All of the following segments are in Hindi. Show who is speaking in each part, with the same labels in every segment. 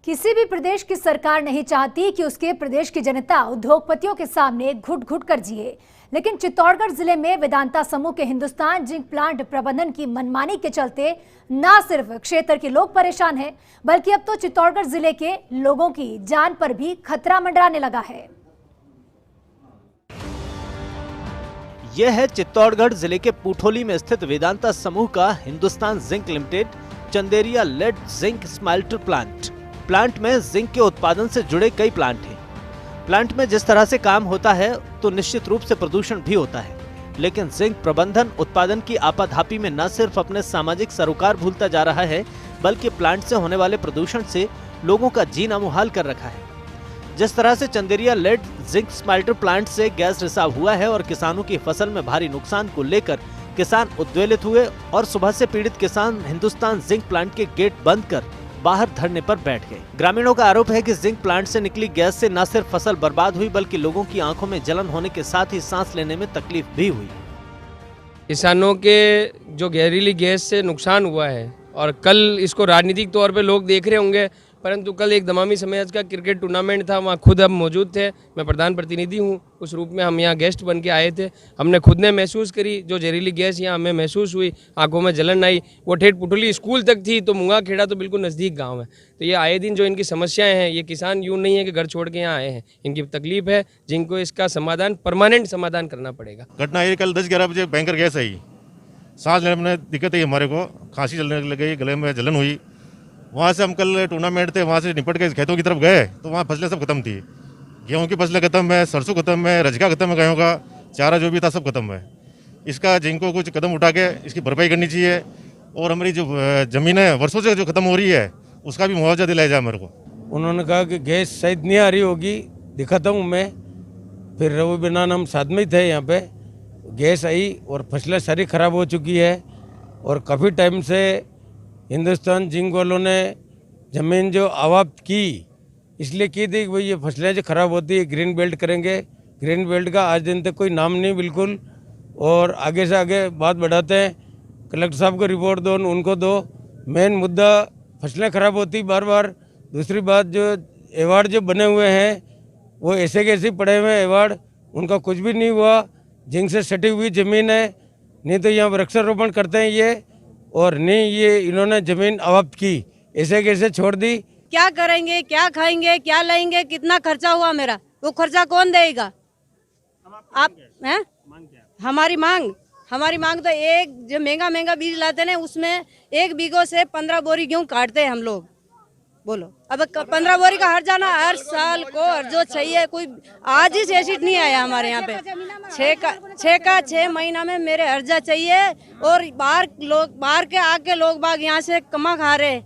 Speaker 1: किसी भी प्रदेश की सरकार नहीं चाहती कि उसके प्रदेश की जनता उद्योगपतियों के सामने घुट घुट कर जिए, लेकिन चित्तौड़गढ़ जिले में वेदांता समूह के हिंदुस्तान जिंक प्लांट प्रबंधन की मनमानी के चलते न सिर्फ क्षेत्र के लोग परेशान हैं, बल्कि अब तो चित्तौड़गढ़ जिले के लोगों की जान पर भी खतरा मंडराने लगा है।
Speaker 2: यह है चित्तौड़गढ़ जिले के पुठोली में स्थित वेदांता समूह का Hindustan Zinc Limited Chanderia lead zinc smelter plant में जिंक के उत्पादन से जुड़े कई प्लांट हैं। प्लांट में जिस तरह से काम होता है तो निश्चित रूप से प्रदूषण भी होता है, लेकिन जिंक प्रबंधन उत्पादन की आपाधापी में न सिर्फ अपने सामाजिक सरोकार भूलता जा रहा है, बल्कि प्लांट से होने वाले प्रदूषण से लोगों का जीना मुहाल कर रखा है। जिस तरह से Chanderia lead zinc smelter plant से गैस रिसाव हुआ है और किसानों की फसल में भारी नुकसान को लेकर किसान उद्वेलित हुए और सुबह से पीड़ित किसान हिंदुस्तान जिंक प्लांट के गेट बंद कर बाहर धरने पर बैठ गए। ग्रामीणों का आरोप है कि जिंक प्लांट से निकली गैस से न सिर्फ फसल बर्बाद हुई, बल्कि लोगों की आंखों में जलन होने के साथ ही सांस लेने में तकलीफ भी हुई।
Speaker 3: किसानों के जो जहरीली गैस से नुकसान हुआ है और कल इसको राजनीतिक तौर पे लोग देख रहे होंगे, परंतु कल एक दमामी समाज का क्रिकेट टूर्नामेंट था, वहाँ खुद हम मौजूद थे। मैं प्रधान प्रतिनिधि हूँ, उस रूप में हम यहाँ गेस्ट बन के आए थे। हमने खुद ने महसूस करी जो जहरीली गैस यहाँ हमें महसूस हुई, आंखों में जलन आई। वो ठेठ पुटुली स्कूल तक थी, तो मुंगा खेड़ा तो बिल्कुल नज़दीक गाँव है। तो ये आए दिन जो इनकी समस्याएं हैं, ये किसान यूँ नहीं है कि घर छोड़ के यहाँ आए हैं, इनकी तकलीफ है जिनको इसका समाधान परमानेंट समाधान करना पड़ेगा।
Speaker 4: घटना ये कल 10-11 बजे भयंकर गैस आई, सांस लेने में दिक्कत आई, हमारे को खांसी चलने लग गई, गले में जलन हुई। वहाँ से हम कल टूर्नामेंट थे, वहाँ से निपट के खेतों की तरफ गए तो वहाँ फसलें सब खत्म थी। गेहूँ की फसलें खत्म है, सरसों खत्म है, रजका खत्म है, गायों का चारा जो भी था सब खत्म है। इसका जिनको कुछ कदम उठा के इसकी भरपाई करनी चाहिए और हमारी जो ज़मीन है वर्षों से जो खत्म हो रही है उसका भी मुआवजा दिलाया जाए मेरे को।
Speaker 5: उन्होंने कहा कि गैस शायद नहीं आ रही होगी, दिखाता हूँ मैं। फिर रवि बिनान हम साथ में ही थे यहाँ पे, गैस आई और फसलें सारी खराब हो चुकी है। और काफ़ी टाइम से हिंदुस्तान जिंक वालों ने ज़मीन जो आवाप्त की, इसलिए की थी कि भाई ये फसलें जो खराब होती है ग्रीन बेल्ट करेंगे। ग्रीन बेल्ट का आज दिन तक कोई नाम नहीं बिल्कुल, और आगे से आगे बात बढ़ाते हैं। कलेक्टर साहब को रिपोर्ट दो, उनको दो। मेन मुद्दा फसलें खराब होती बार बार। दूसरी बात जो अवार्ड जो बने हुए हैं वो ऐसे के ऐसे पड़े हुए हैं अवार्ड, उनका कुछ भी नहीं हुआ। जिंक से सटी हुई ज़मीन है, नहीं तो यहाँ वृक्षारोपण करते हैं ये, और नहीं ये इन्होंने ज़मीन अवाप्त की, ऐसे कैसे छोड़ दी।
Speaker 6: क्या करेंगे, क्या खाएंगे, क्या लाएंगे, कितना खर्चा हुआ मेरा, वो खर्चा कौन देगा? आप हैं? हमारी मांग तो एक जो महंगा बीज लाते हैं उसमें 1 बीघों से 15 बोरी गेहूँ काटते हैं हम लोग। बोलो अब 15 बोरी का हर जाना हर साल को जो चाहिए, कोई आज ही एसिड नहीं आया हमारे यहाँ पे। 6 महीना में मेरे हर्जा चाहिए। और बाहर के आके लोग बाग यहाँ से कमा खा रहे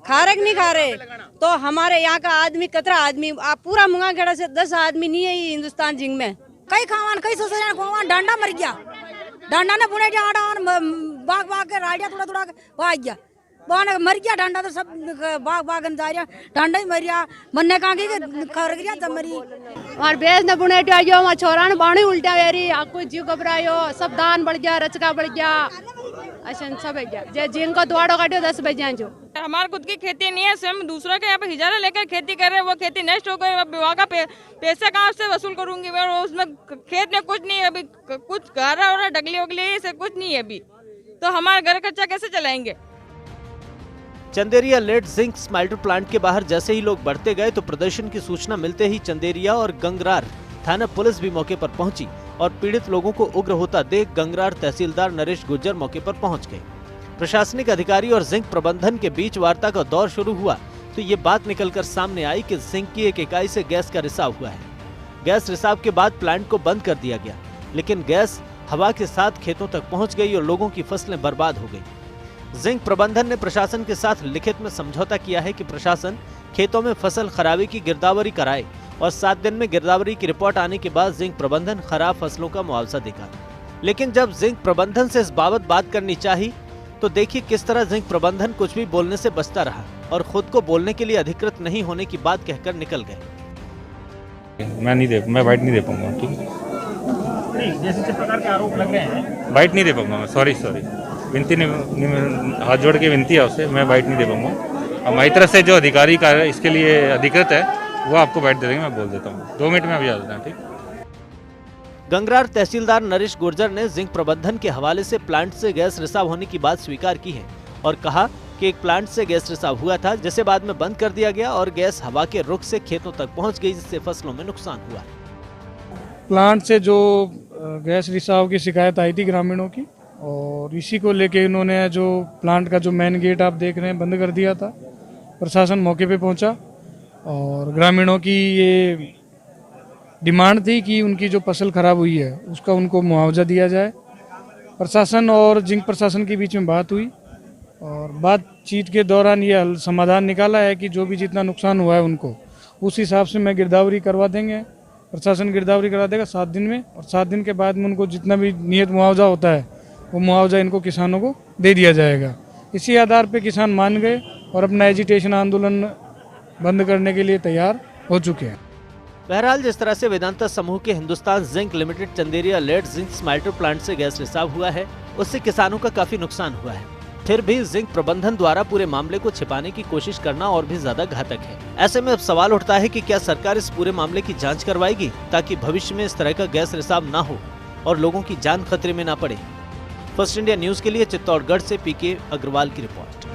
Speaker 6: कि नहीं खा रहे। तो हमारे यहाँ का आदमी कतरा आदमी पूरा मुंगा खेड़ा से 10 आदमी नहीं है हिंदुस्तान जिंक में।
Speaker 7: कई खावान कई सोचे खावान डांडा मर गया, डांडा ने बुने बाग के राडिया थोड़ा वो आ गया, मर गया डांडा। तो सब बाग अंदारिया डांडा ही मर गया, मरने कहाँ की खर गया तब मरी।
Speaker 8: और बेस ने बुने आयो, वहाँ छोरा ने बाणी उल्टा वेरी, आपको जीव घबरायो, सब दान बढ़ गया, रचका बढ़ गया, अच्छा सब बढ़ गया। जे जिनको द्वाड़ो काटो 10 बजे जो।
Speaker 9: हमारे खुद की खेती नहीं है, स्वयं दूसरों के यहाँ पे हिजारा लेकर खेती कर रहे हैं, वो खेती नष्ट हो गई। अब विभाग का पैसा कहाँ से वसूल करूंगी मैं? उसमें खेत में कुछ नहीं है अभी, कुछ गारा हो रहा डगली उगली से कुछ नहीं है अभी, तो हमारा घर खर्चा कैसे चलाएंगे?
Speaker 2: Chanderia lead zinc smelter plant के बाहर जैसे ही लोग बढ़ते गए तो प्रदर्शन की सूचना मिलते ही चंदेरिया और गंगरार थाना पुलिस भी मौके पर पहुंची और पीड़ित लोगों को उग्र होता देख गंगरार तहसीलदार नरेश गुर्जर मौके पर पहुंच गए। प्रशासनिक अधिकारी और जिंक प्रबंधन के बीच वार्ता का दौर शुरू हुआ तो ये बात निकलकर सामने आई कि जिंक की एक इकाई से गैस का रिसाव हुआ है। गैस रिसाव के बाद प्लांट को बंद कर दिया गया, लेकिन गैस हवा के साथ खेतों तक पहुँच गई और लोगों की फसलें बर्बाद हो गई। जिंक प्रबंधन ने प्रशासन के साथ लिखित में समझौता किया है कि प्रशासन खेतों में फसल खराबी की गिरदावरी कराए और 7 दिन में गिरदावरी की रिपोर्ट आने के बाद जिंक प्रबंधन खराब फसलों का मुआवजा देगा। लेकिन जब जिंक प्रबंधन से इस बाबत बात करनी चाहिए तो देखिए किस तरह जिंक प्रबंधन कुछ भी बोलने से बचता रहा और खुद को बोलने के लिए अधिकृत नहीं होने की बात कहकर निकल गए।
Speaker 10: मैं बाइट नहीं दे पाऊंगा।
Speaker 11: नहीं, जैसे प्रकार के आरोप लग रहे हैं,
Speaker 10: बाइट नहीं दे पाऊंगा। सॉरी विनती नहीं, हाथ जोड़ के विनती है उससे, मैं बाइट नहीं दे पाऊंगा। हमारी तरफ से जो अधिकारी का इसके लिए अधिकृत है वो आपको बैठ दे देंगे, मैं बोल देता हूँ 2 मिनट में अभी आ जाता हूँ। ठीक।
Speaker 2: गंगरार तहसीलदार नरेश गुर्जर ने जिंक प्रबंधन के हवाले से प्लांट से गैस रिसाव होने की बात स्वीकार की है और कहा कि एक प्लांट से गैस रिसाव हुआ था जिसे बाद में बंद कर दिया गया और गैस हवा के रुख से खेतों तक पहुंच गई, जिससे फसलों में नुकसान हुआ।
Speaker 12: प्लांट से जो गैस रिसाव की शिकायत आई थी ग्रामीणों की, और इसी को लेके इन्होंने जो प्लांट का जो मेन गेट आप देख रहे हैं बंद कर दिया था। प्रशासन मौके पे पहुंचा और ग्रामीणों की ये डिमांड थी कि उनकी जो फसल खराब हुई है उसका उनको मुआवजा दिया जाए। प्रशासन और जिंक प्रशासन के बीच में बात हुई और बातचीत के दौरान ये समाधान निकाला है कि जो भी जितना नुकसान हुआ है उनको उस हिसाब से मैं गिरदावरी करवा देंगे, प्रशासन गिरदावरी करा देगा 7 दिन में, और 7 दिन के बाद में उनको जितना भी नियत मुआवजा होता है वो मुआवजा इनको किसानों को दे दिया जाएगा। इसी आधार पे किसान मान गए और अपना एजिटेशन आंदोलन बंद करने के लिए तैयार हो चुके हैं।
Speaker 2: बहरहाल जिस तरह से वेदांता समूह के Hindustan Zinc Limited Chanderia lead zinc smelter plant से गैस रिसाव हुआ है, उससे किसानों का काफी नुकसान हुआ है। फिर भी जिंक प्रबंधन द्वारा पूरे मामले को छिपाने की कोशिश करना और भी ज्यादा घातक है। ऐसे में अब सवाल उठता है कि क्या सरकार इस पूरे मामले की जांच करवाएगी ताकि भविष्य में इस तरह का गैस रिसाव न हो और लोगों की जान खतरे में न पड़े। फर्स्ट इंडिया न्यूज के लिए चित्तौड़गढ़ से पीके अग्रवाल की रिपोर्ट।